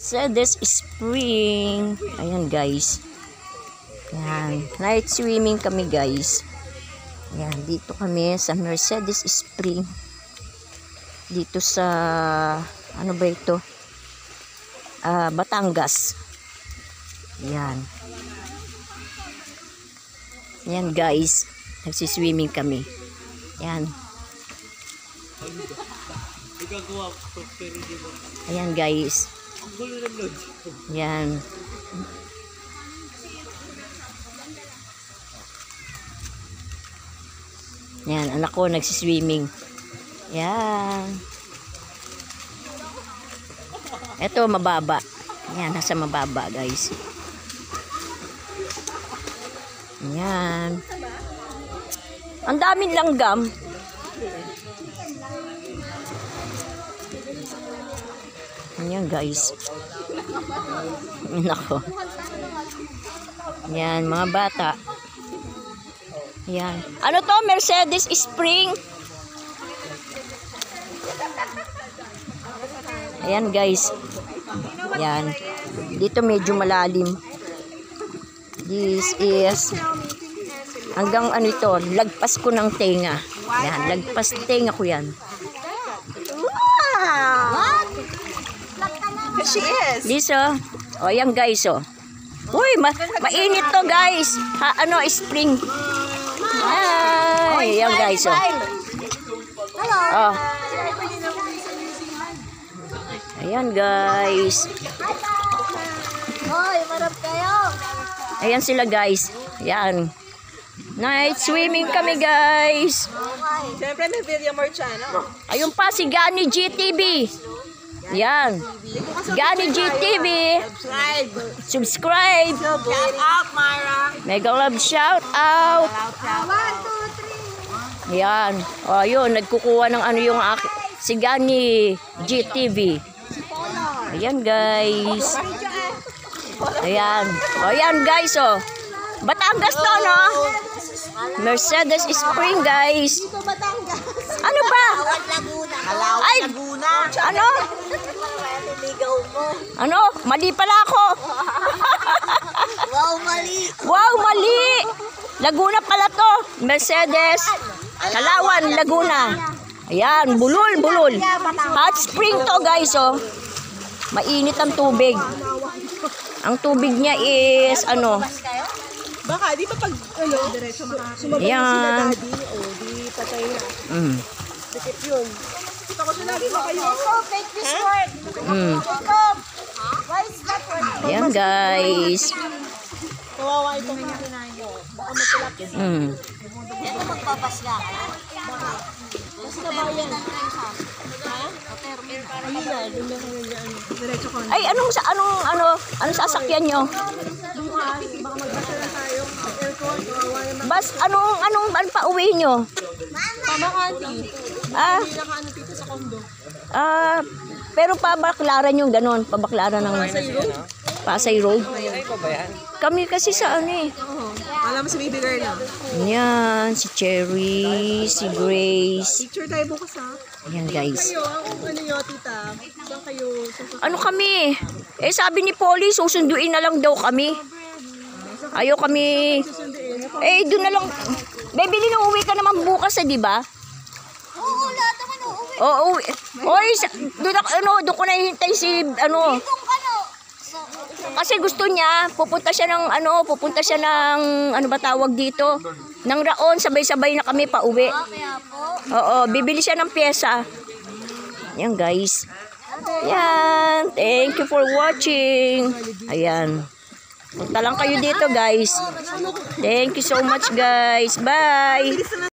Mercedes Spring. Ayan guys. Ayan. Night swimming kami guys. Ayan. Dito kami sa Mercedes Spring. Dito sa ano ba ito? Batangas. Ayan. Ayan guys. Nagsiswimming kami. Ayan. Ayan guys. Yan. Yan, anak ko nagsiswimming. Yan. Ito mababa. Yan, nasa mababa, guys. Yan. Ang daming langgam. Yan guys. Nako. Yan mga bata. Yan. Ano to? Mercedes Spring. Ayan guys. Yan. Dito medyo malalim. This is hanggang ano ito, lagpas ko ng tenga. Yan, lagpas tenga ko yan. She is. This oh, ayan guys oh. Uy, mainit to guys. Ano, spring. Ay, ayan guys oh. Oh. Ayan guys. Hoy, marap kayo. Ayan sila guys. Ayan. Night swimming kami guys. Siyempre may video more channel. Ayun pa si Gani GTV. Yan. Gani GTV. Subscribe. Shout out, Myra. Mega love shout out. 1, 2, 3. Yan. O yun, nagkukuha ng ano yung si Gani GTV. Ayan guys. Ayan. O yan guys oh. Batangas to no? Mercedes Spring guys. Dito Batangas. Ano ba? Laguna. Kalawang Ay, Laguna. ano? Ligaw mo. Ano? Mali pala ako. Wow, mali. Wow, mali. Laguna pala to. Mercedes. Kalawan, Laguna. Ayan, bulol, bulol. Hot spring to guys oh. Mainit ang tubig. Ang tubig niya is ano. Baka di ba pag ano, diretso sumabay Ayan. sila daddy o di patay na. Dikit yun. Kita ko sila dito kayo. Fake this word. Why is that word? Ayan guys. Kawawa itong mga kinayo. Baka magkulap yun. Ito magpapasya. Kasi nabayan. Ayun na, doon na kayo dyan. Diretso ko. Ay, anong sasakyan nyo? Baka magbasa na tayo. Aircon, kawawa naman. Bas, anong pa uwi nyo? Pamakati. Hindi na kaano dito sa kondo. Pero pabaklaran yung ganon. Pabaklaran ng Pasay Road. Kami kasi sa ano eh. Alam mo si baby girl na. Yan, si Cherry, si Grace. Picture tayo bukas ha. Ayan guys. Kayo, ano nyo tita? Saan kayo? Ano kami? Eh sabi ni Polly, susunduin na lang daw kami. Ayaw kami. Eh doon na lang. Baby, uwi ka naman bukas eh, di ba? Oo, lahat naman uuwi. Oo. Oy, doon ko na hihintay si ano. Kasi gusto niya, pupunta siya ng ano ba tawag dito? Nang Raon, sabay-sabay na kami pauwi. Kaya po. Oo, bibili siya ng pyesa. Yan guys. Yan. Thank you for watching. Ayan. Punta lang kayo dito guys. Thank you so much guys. Bye.